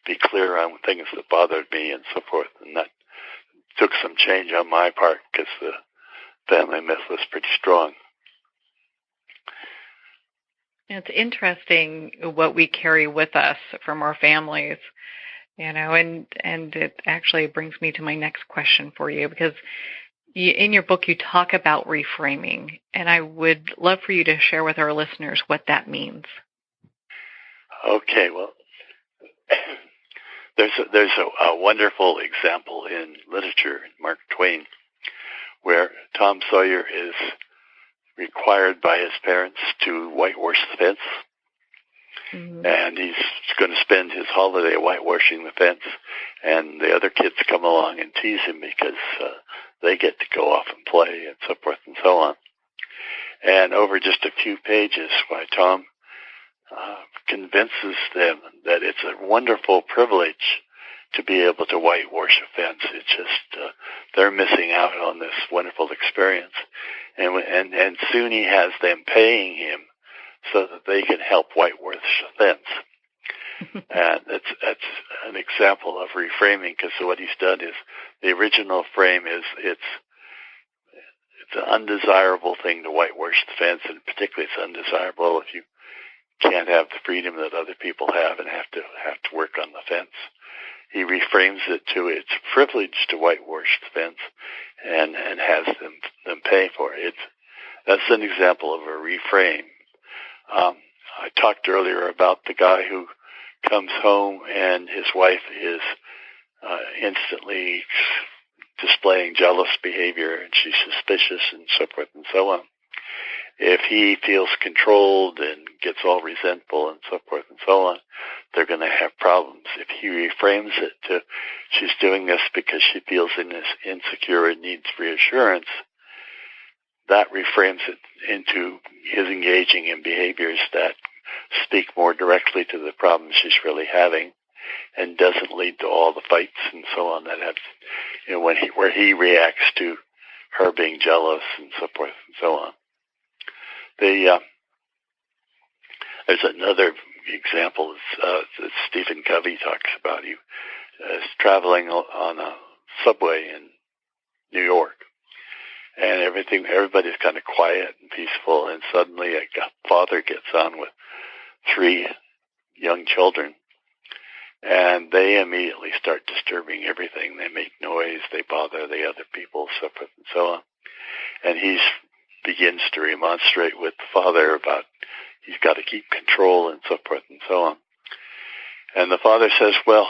[SPEAKER 2] be clear on things that bothered me and so forth. And that took some change on my part, because family myth was pretty strong.
[SPEAKER 3] It's interesting what we carry with us from our families, and it actually brings me to my next question for you, because in your book you talk about reframing, and I would love for you to share with our listeners what that means.
[SPEAKER 2] Okay, well, there's a wonderful example in literature, Mark Twain, where Tom Sawyer is required by his parents to whitewash the fence. Mm-hmm. And he's going to spend his holiday whitewashing the fence, and the other kids come along and tease him because they get to go off and play and so forth and so on. And over just a few pages, why Tom convinces them that it's a wonderful privilege to be able to whitewash a fence. It's just they're missing out on this wonderful experience, and soon he has them paying him so that they can help whitewash the fence. And that's an example of reframing, because what he's done is the original frame is it's an undesirable thing to whitewash the fence, and particularly it's undesirable if you can't have the freedom that other people have and have to work on the fence. He reframes it to it's a privilege to whitewash the fence, and has them pay for it. That's an example of a reframe. I talked earlier about the guy who comes home and his wife is instantly displaying jealous behavior, and she's suspicious and so forth and so on. If he feels controlled and gets all resentful and so forth and so on, they're going to have problems. If he reframes it to she's doing this because she feels insecure and needs reassurance, that reframes it into his engaging in behaviors that speak more directly to the problems she's really having, and doesn't lead to all the fights and so on that have, where he reacts to her being jealous and so forth and so on. There's another example that Stephen Covey talks about. He is traveling on a subway in New York, and everybody's kind of quiet and peaceful, and suddenly a father gets on with 3 young children, and they immediately start disturbing everything. They make noise, they bother the other people, so forth and so on. And he begins to remonstrate with the father about he's got to keep control and so forth and so on. And the father says, well,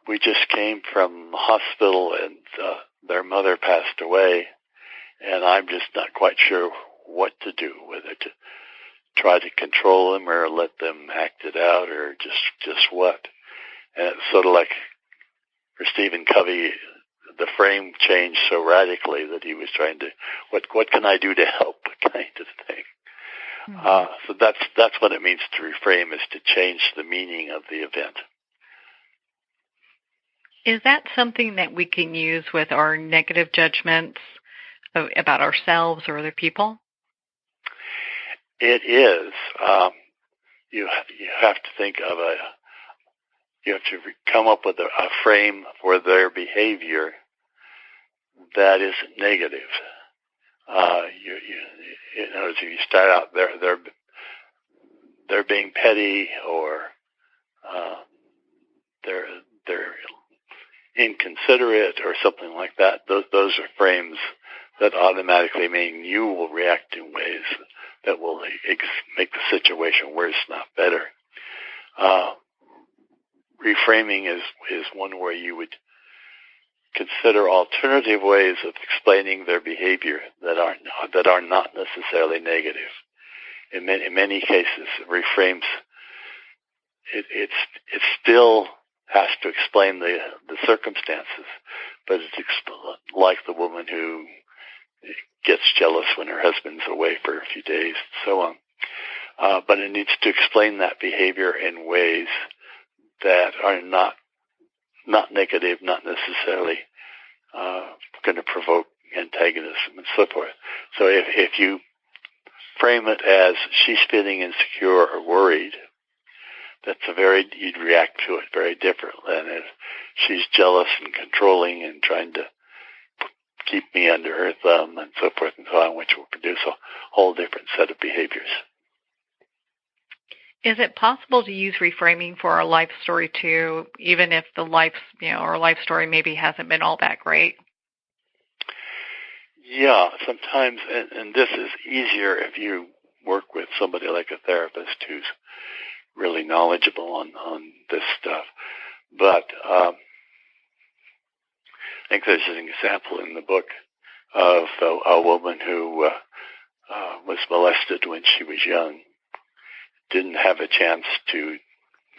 [SPEAKER 2] we just came from the hospital and their mother passed away, and I'm just not quite sure what to do, whether to try to control them or let them act it out, or just what. And it's sort of like for Stephen Covey, the frame changed so radically that he was trying to, what can I do to help, kind of thing. Mm-hmm. So that's what it means to reframe, is to change the meaning of the event.
[SPEAKER 3] Is that something that we can use with our negative judgments about ourselves or other people?
[SPEAKER 2] It is. You have to think of you have to come up with a frame for their behavior that isn't negative. If you start out, they're being petty, or they're inconsiderate, or something like that. Those are frames that automatically mean you will react in ways that will make the situation worse, not better. Reframing is one where you would consider alternative ways of explaining their behavior that are not necessarily negative. In many cases, reframes it still has to explain the circumstances, but it's like the woman who gets jealous when her husband's away for a few days, and so on. But it needs to explain that behavior in ways that are not negative, not necessarily going to provoke antagonism and so forth. So if you frame it as she's feeling insecure or worried, you'd react to it very different than if she's jealous and controlling and trying to keep me under her thumb and so forth and so on, which will produce a whole different set of behaviors.
[SPEAKER 3] Is it possible to use reframing for our life story too, even if the our life story maybe hasn't been all that great?
[SPEAKER 2] Yeah, sometimes, and this is easier if you work with somebody like a therapist who's really knowledgeable on this stuff. But I think there's an example in the book of a woman who was molested when she was young, didn't have a chance to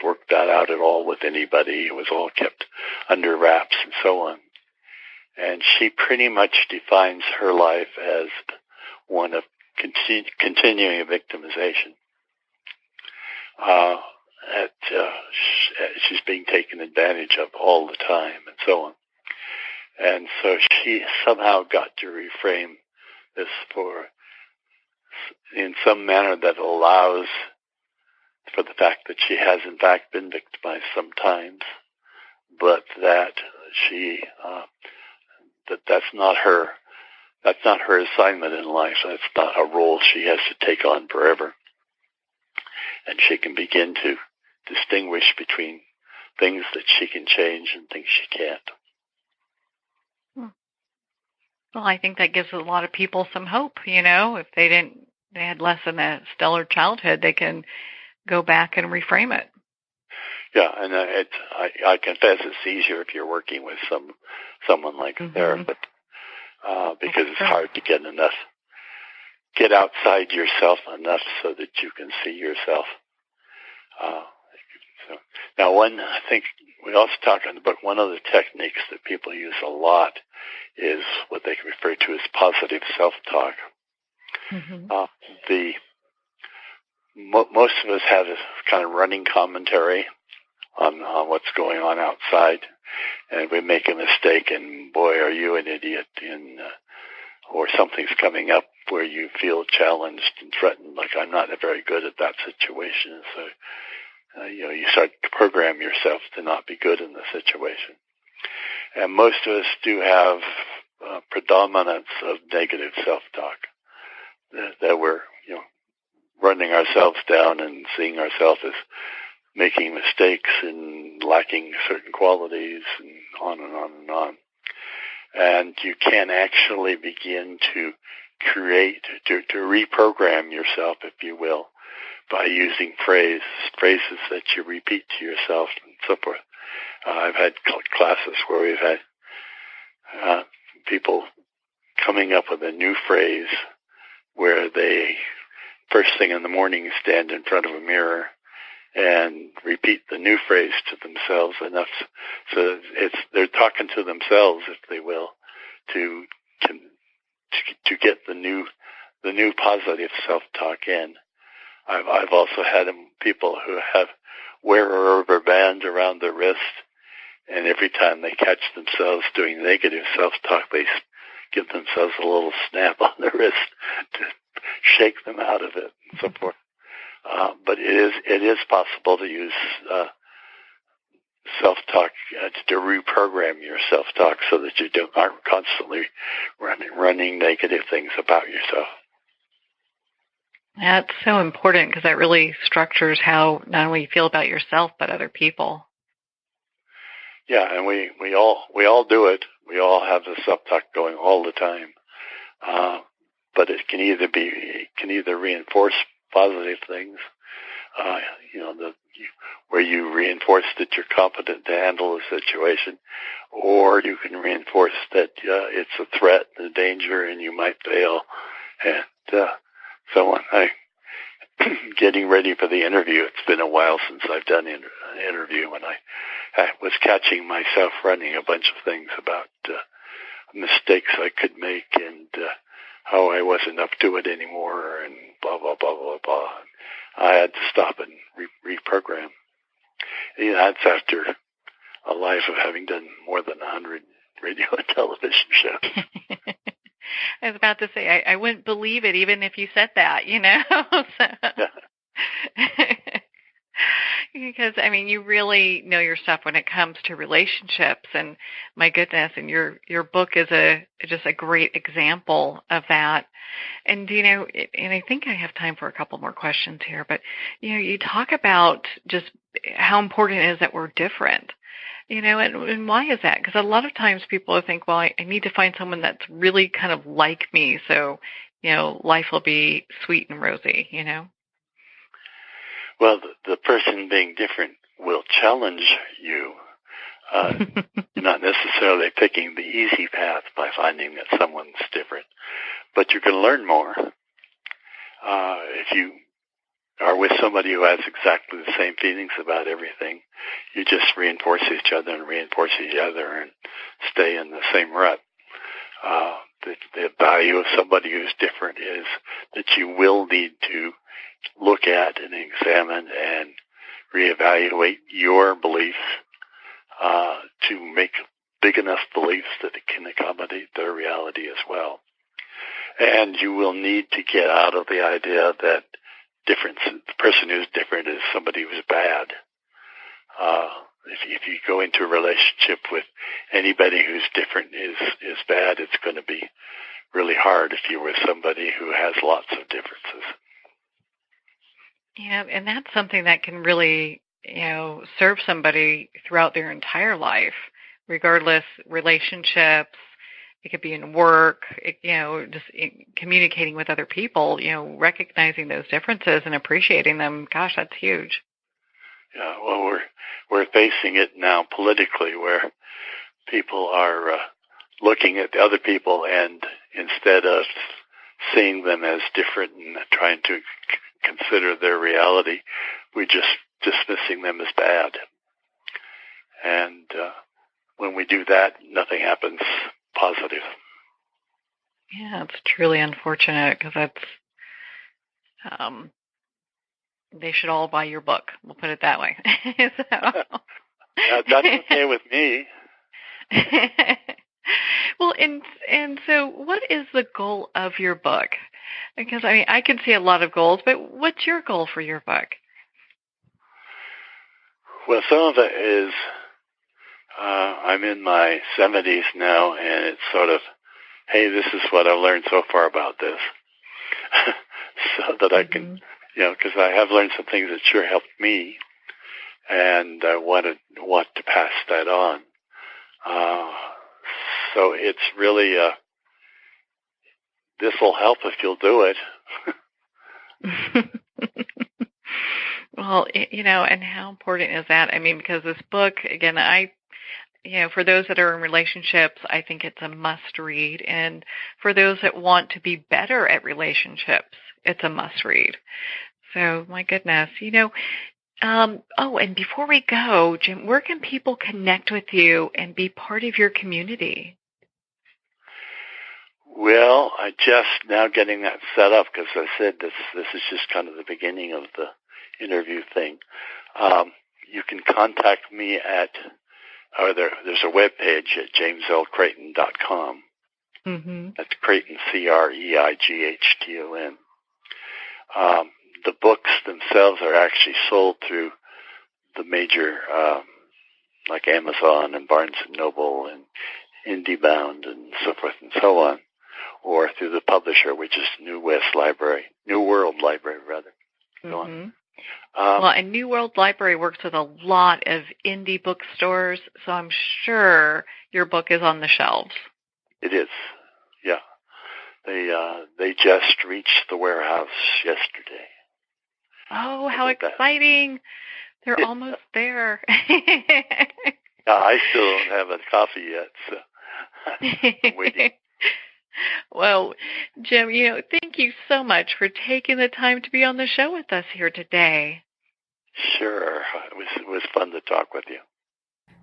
[SPEAKER 2] work that out at all with anybody. It was all kept under wraps and so on. And she pretty much defines her life as one of continuing victimization. She's being taken advantage of all the time and so on. And so she somehow got to reframe this in some manner that allows for the fact that she has in fact been victimized sometimes, but that that's not her assignment in life. That's not a role she has to take on forever. And she can begin to distinguish between things that she can change and things she can't.
[SPEAKER 3] Well, I think that gives a lot of people some hope, if they had less than a stellar childhood, they can go back and reframe it.
[SPEAKER 2] Yeah, and I confess it's easier if you're working with someone like a therapist, because it's hard to get outside yourself enough so that you can see yourself. Now, I think we also talk in the book, one of the techniques that people use a lot is what they refer to as positive self-talk. Mm-hmm. Most of us have this kind of running commentary on what's going on outside, and we make a mistake, and boy, are you an idiot, or something's coming up where you feel challenged and threatened, like I'm not very good at that situation. So, you start to program yourself to not be good in the situation. And most of us do have predominance of negative self-talk, that we're, running ourselves down and seeing ourselves as making mistakes and lacking certain qualities and on and on and on. And you can actually begin to to reprogram yourself, if you will, by using phrases that you repeat to yourself and so forth. I've had classes where we've had people coming up with a new phrase where they, first thing in the morning, stand in front of a mirror and repeat the new phrase to themselves enough so they're talking to themselves, if they will, to get the new positive self-talk in. I've also had people who wear a rubber band around their wrist, and every time they catch themselves doing negative self-talk, they give themselves a little snap on the wrist to shake them out of it and so forth. But it is possible to use self-talk to reprogram your self-talk so that you aren't constantly running negative things about yourself.
[SPEAKER 3] That's so important because that really structures how not only you feel about yourself but other people.
[SPEAKER 2] Yeah, and we all do it. We all have the self-talk going all the time. But it can either reinforce positive things, where you reinforce that you're competent to handle a situation, or you can reinforce that it's a threat and a danger and you might fail, and so on. Getting ready for the interview, it's been a while since I've done an interview, and I was catching myself running a bunch of things about mistakes I could make and how I wasn't up to it anymore and blah, blah, blah, blah, blah. I had to stop and reprogram. That's after a life of having done more than 100 radio and television shows.
[SPEAKER 3] I was about to say, I wouldn't believe it even if you said that, So. Because, I mean, you really know your stuff when it comes to relationships, and my goodness, and your book is just a great example of that. And, and I think I have time for a couple more questions here, but, you talk about just how important it is that we're different, and why is that? Because a lot of times people think, well, I need to find someone that's really kind of like me, so, life will be sweet and rosy,
[SPEAKER 2] Well, the person being different will challenge you, not necessarily picking the easy path by finding that someone's different, but you're going to learn more. If you are with somebody who has exactly the same feelings about everything, you just reinforce each other and stay in the same rut. The value of somebody who's different is that you will need to look at and examine and reevaluate your beliefs to make big enough beliefs that it can accommodate their reality as well. And you will need to get out of the idea that the person who's different is somebody who's bad. If you go into a relationship with anybody who's different is bad, it's going to be really hard if you're with somebody who has lots of differences.
[SPEAKER 3] Yeah, and that's something that can really, serve somebody throughout their entire life, regardless relationships. It could be in work, just communicating with other people, recognizing those differences and appreciating them. Gosh, that's huge.
[SPEAKER 2] Yeah, well, we're facing it now politically, where people are looking at the other people, and instead of seeing them as different and trying to consider their reality, we're just dismissing them as bad. And when we do that, nothing happens positive.
[SPEAKER 3] Yeah, it's truly unfortunate, because that's they should all buy your book. We'll put it that way.
[SPEAKER 2] That's okay with me.
[SPEAKER 3] Well, and so what is the goal of your book? Because, I can see a lot of goals, but what's your goal for your book?
[SPEAKER 2] Well, some of it is, I'm in my 70s now, and it's sort of, hey, this is what I've learned so far about this. So that I can, because I have learned some things that sure helped me, and I want to pass that on. So it's really, this will help if you'll do it.
[SPEAKER 3] Well, and how important is that? Because this book, again, for those that are in relationships, I think it's a must read. And for those that want to be better at relationships, it's a must read. So, my goodness, and before we go, Jim, where can people connect with you and be part of your community?
[SPEAKER 2] Well, I just now getting that set up, because I said this is just kind of the beginning of the interview thing. You can contact me there's a web page at james-creighton.com.
[SPEAKER 3] Mm-hmm.
[SPEAKER 2] That's Creighton, CREIGHTON. The books themselves are actually sold through the major, like Amazon and Barnes & Noble and IndieBound and so forth and so on, or through the publisher, which is New World Library.
[SPEAKER 3] Mm-hmm. And New World Library works with a lot of indie bookstores, so I'm sure your book is on the shelves.
[SPEAKER 2] It is, yeah. They just reached the warehouse yesterday.
[SPEAKER 3] Oh, how exciting! They're almost there.
[SPEAKER 2] I still don't have a coffee yet, so I'm waiting.
[SPEAKER 3] Well, Jim, thank you so much for taking the time to be on the show with us here today.
[SPEAKER 2] Sure. It was fun to talk with you.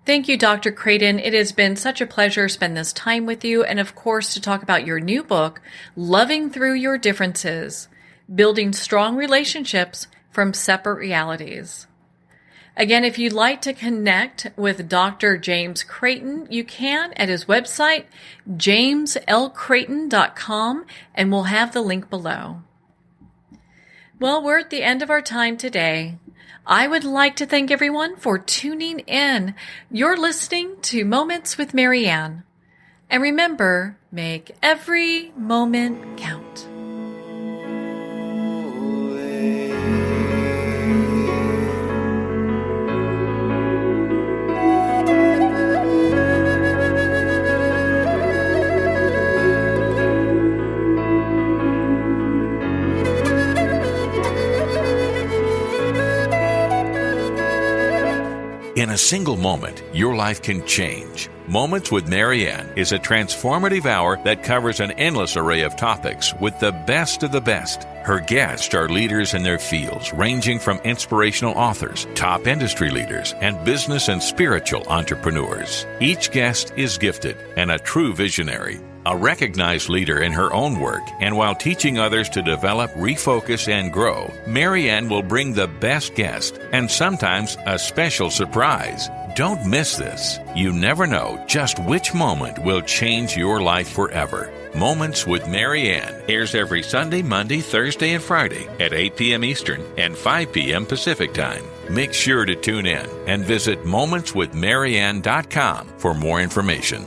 [SPEAKER 1] Thank you, Dr. Creighton. It has been such a pleasure to spend this time with you, and of course to talk about your new book, Loving Through Your Differences, Building Strong Relationships from Separate Realities. Again, if you'd like to connect with Dr. James Creighton, you can at his website, james-creighton.com, and we'll have the link below. Well, we're at the end of our time today. I would like to thank everyone for tuning in. You're listening to Moments with Marianne. And remember, make every moment count.
[SPEAKER 4] In a single moment, your life can change. Moments with Marianne is a transformative hour that covers an endless array of topics with the best of the best. Her guests are leaders in their fields, ranging from inspirational authors, top industry leaders, and business and spiritual entrepreneurs. Each guest is gifted and a true visionary, a recognized leader in her own work, and while teaching others to develop, refocus, and grow, Marianne will bring the best guest and sometimes a special surprise. Don't miss this. You never know just which moment will change your life forever. Moments with Marianne airs every Sunday, Monday, Thursday, and Friday at 8 p.m. Eastern and 5 p.m. Pacific Time. Make sure to tune in and visit momentswithmarianne.com for more information.